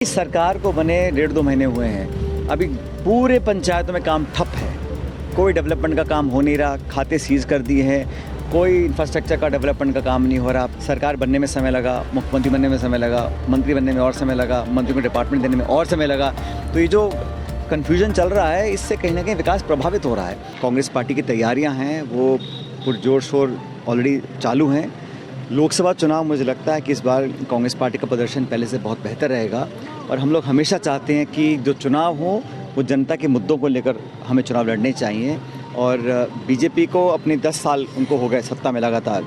इस सरकार को बने 1.5-2 महीने हुए हैं। अभी पूरे पंचायतों में काम ठप है। कोई डेवलपमेंट का काम हो नहीं रहा, खाते सीज कर दिए हैं, कोई इंफ्रास्ट्रक्चर का डेवलपमेंट का काम नहीं हो रहा। सरकार बनने में समय लगा, मुख्यमंत्री बनने में समय लगा, मंत्री बनने में और समय लगा, मंत्री को डिपार्टमेंट देने में और समय लगा। तो ये जो कन्फ्यूजन चल रहा है, इससे कहीं ना कहीं विकास प्रभावित हो रहा है। कांग्रेस पार्टी की तैयारियाँ हैं, वो पुरजोर शोर ऑलरेडी चालू हैं। लोकसभा चुनाव मुझे लगता है कि इस बार कांग्रेस पार्टी का प्रदर्शन पहले से बहुत बेहतर रहेगा और हम लोग हमेशा चाहते हैं कि जो चुनाव हो वो जनता के मुद्दों को लेकर हमें चुनाव लड़ने चाहिए। और बीजेपी को अपने 10 साल उनको हो गए सत्ता में, लगातार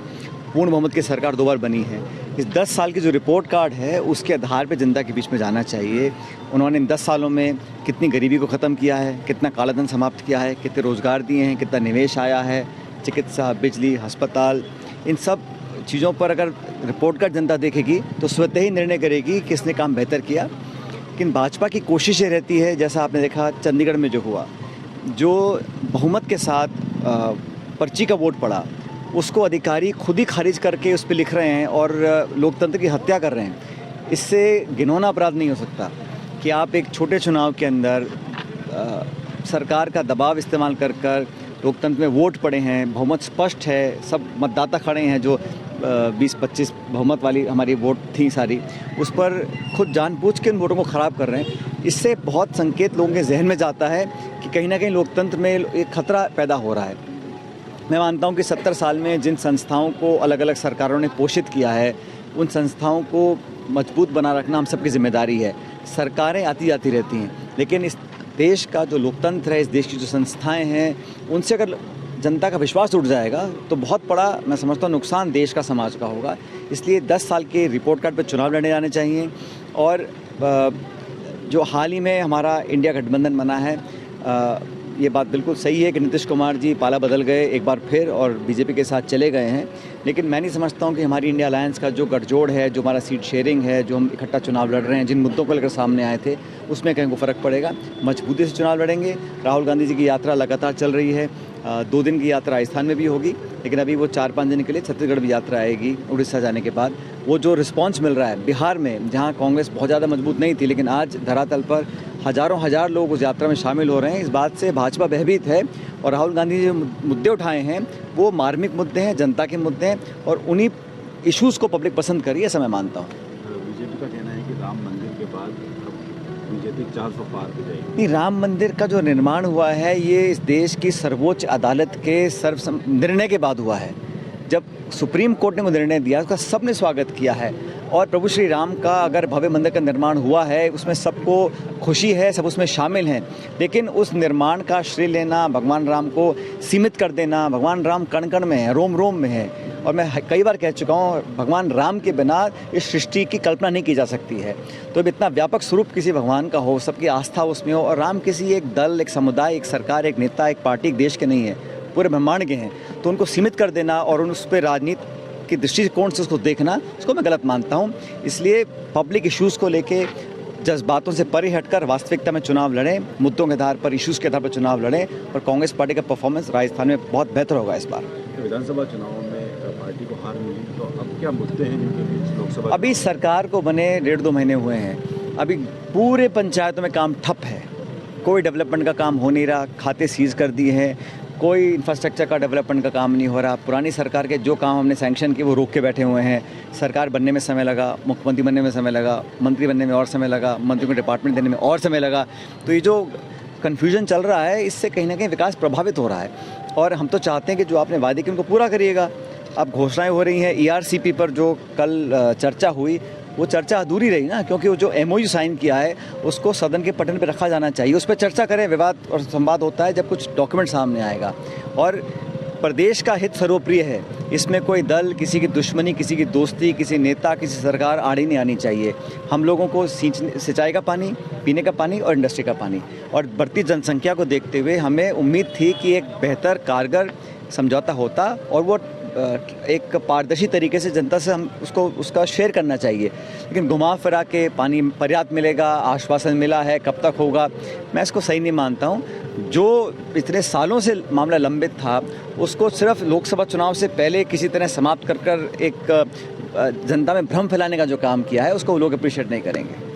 पूर्ण बहुमत की सरकार 2 बार बनी है। इस 10 साल की जो रिपोर्ट कार्ड है उसके आधार पर जनता के बीच में जाना चाहिए। उन्होंने इन 10 सालों में कितनी गरीबी को ख़त्म किया है, कितना कालाधन समाप्त किया है, कितने रोज़गार दिए हैं, कितना निवेश आया है, चिकित्सा, बिजली, अस्पताल, इन सब चीज़ों पर अगर रिपोर्ट कार्ड जनता देखेगी तो स्वतः ही निर्णय करेगी कि किसने काम बेहतर किया। लेकिन भाजपा की कोशिश ये रहती है, जैसा आपने देखा चंडीगढ़ में जो हुआ, जो बहुमत के साथ पर्ची का वोट पड़ा उसको अधिकारी खुद ही खारिज करके उस पर लिख रहे हैं और लोकतंत्र की हत्या कर रहे हैं। इससे घिनौना अपराध नहीं हो सकता कि आप एक छोटे चुनाव के अंदर सरकार का दबाव इस्तेमाल कर कर लोकतंत्र में वोट पड़े हैं, बहुमत स्पष्ट है, सब मतदाता खड़े हैं, जो 20-25 बहुमत वाली हमारी वोट थी सारी, उस पर खुद जानबूझ के उन वोटों को ख़राब कर रहे हैं। इससे बहुत संकेत लोगों के जहन में जाता है कि कहीं ना कहीं लोकतंत्र में एक खतरा पैदा हो रहा है। मैं मानता हूं कि 70 साल में जिन संस्थाओं को अलग अलग सरकारों ने पोषित किया है, उन संस्थाओं को मजबूत बना रखना हम सबकी जिम्मेदारी है। सरकारें आती जाती रहती हैं, लेकिन इस देश का जो लोकतंत्र है, इस देश की जो संस्थाएं हैं, उनसे अगर जनता का विश्वास उठ जाएगा तो बहुत बड़ा, मैं समझता हूँ, नुकसान देश का, समाज का होगा। इसलिए 10 साल के रिपोर्ट कार्ड पर चुनाव लड़ने जाने चाहिए। और जो हाल ही में हमारा इंडिया गठबंधन बना है, ये बात बिल्कुल सही है कि नीतीश कुमार जी पाला बदल गए एक बार फिर और बीजेपी के साथ चले गए हैं। लेकिन मैं नहीं समझता हूँ कि हमारी इंडिया अलायंस का जो गठजोड़ है, जो हमारा सीट शेयरिंग है, जो हम इकट्ठा चुनाव लड़ रहे हैं, जिन मुद्दों को लेकर सामने आए थे, उसमें कहीं को फ़र्क पड़ेगा। मजबूती से चुनाव लड़ेंगे। राहुल गांधी जी की यात्रा लगातार चल रही है। 2 दिन की यात्रा राजस्थान में भी होगी, लेकिन अभी वो 4-5 दिन के लिए छत्तीसगढ़ भी यात्रा आएगी उड़ीसा जाने के बाद। वो जो रिस्पांस मिल रहा है बिहार में, जहाँ कांग्रेस बहुत ज़्यादा मजबूत नहीं थी, लेकिन आज धरातल पर हज़ारों लोग उस यात्रा में शामिल हो रहे हैं। इस बात से भाजपा भयभीत है और राहुल गांधी जो मुद्दे उठाए हैं वो मार्मिक मुद्दे हैं, जनता के मुद्दे हैं और उन्हीं इश्यूज़ को पब्लिक पसंद करी, ऐसा मैं मानता हूँ। बीजेपी का कहना है कि राम मंदिर के बाद बीजेपी 400 पार हो जाएगी। नहीं, राम मंदिर का जो निर्माण हुआ है ये इस देश की सर्वोच्च अदालत के निर्णय के बाद हुआ है। जब सुप्रीम कोर्ट ने वो निर्णय दिया, उसका सबने स्वागत किया है। और प्रभु श्री राम का अगर भव्य मंदिर का निर्माण हुआ है, उसमें सबको खुशी है, सब उसमें शामिल हैं। लेकिन उस निर्माण का श्रेय लेना, भगवान राम को सीमित कर देना, भगवान राम कण कण में है, रोम रोम में है। और मैं कई बार कह चुका हूँ, भगवान राम के बिना इस सृष्टि की कल्पना नहीं की जा सकती है। तो अब इतना व्यापक स्वरूप किसी भगवान का हो, सबकी आस्था उसमें हो, और राम किसी एक दल, एक समुदाय, एक सरकार, एक नेता, एक पार्टी, एक देश के नहीं है, पूरे ब्रह्मांड के हैं। तो उनको सीमित कर देना और उस पर राजनीति की दृष्टिकोण से उसको देखना, उसको मैं गलत मानता हूँ। इसलिए पब्लिक इश्यूज़ को लेके जज्बातों से परे हटकर वास्तविकता में चुनाव लड़ें, मुद्दों के आधार पर, इश्यूज़ के आधार पर चुनाव लड़ें। और कांग्रेस पार्टी का परफॉर्मेंस राजस्थान में बहुत बेहतर होगा इस बार। विधानसभा चुनाव में पार्टी को हार मिली, तो अब क्या मुद्दे हैं जिनके बीच लोकसभा? अभी सरकार को बने 1.5-2 महीने हुए हैं। अभी पूरे पंचायतों में काम ठप है। कोई डेवलपमेंट का काम हो नहीं रहा, खाते सीज कर दिए हैं, कोई इंफ्रास्ट्रक्चर का डेवलपमेंट का काम नहीं हो रहा। पुरानी सरकार के जो काम हमने सैंक्शन किए वो रोक के बैठे हुए हैं। सरकार बनने में समय लगा, मुख्यमंत्री बनने में समय लगा, मंत्री बनने में और समय लगा, मंत्री को डिपार्टमेंट देने में और समय लगा। तो ये जो कन्फ्यूजन चल रहा है, इससे कहीं ना कहीं विकास प्रभावित हो रहा है। और हम तो चाहते हैं कि जो आपने वादे किए उनको पूरा करिएगा। अब घोषणाएं हो रही हैं, ERCP पर जो कल चर्चा हुई, वो चर्चा अधूरी रही ना, क्योंकि वो जो MOU साइन किया है उसको सदन के पटल पर रखा जाना चाहिए। उस पर चर्चा करें। विवाद और संवाद होता है जब कुछ डॉक्यूमेंट सामने आएगा। और प्रदेश का हित सर्वप्रिय है, इसमें कोई दल, किसी की दुश्मनी, किसी की दोस्ती, किसी नेता, किसी सरकार आड़ी नहीं आनी चाहिए। हम लोगों को सिंचाई का पानी, पीने का पानी और इंडस्ट्री का पानी, और बढ़ती जनसंख्या को देखते हुए हमें उम्मीद थी कि एक बेहतर कारगर समझौता होता और वो एक पारदर्शी तरीके से जनता से हम उसका शेयर करना चाहिए। लेकिन घुमा फिरा के पानी पर्याप्त मिलेगा, आश्वासन मिला है, कब तक होगा, मैं इसको सही नहीं मानता हूँ। जो इतने सालों से मामला लंबित था उसको सिर्फ लोकसभा चुनाव से पहले किसी तरह समाप्त कर एक जनता में भ्रम फैलाने का जो काम किया है उसको लोग अप्रिशिएट नहीं करेंगे।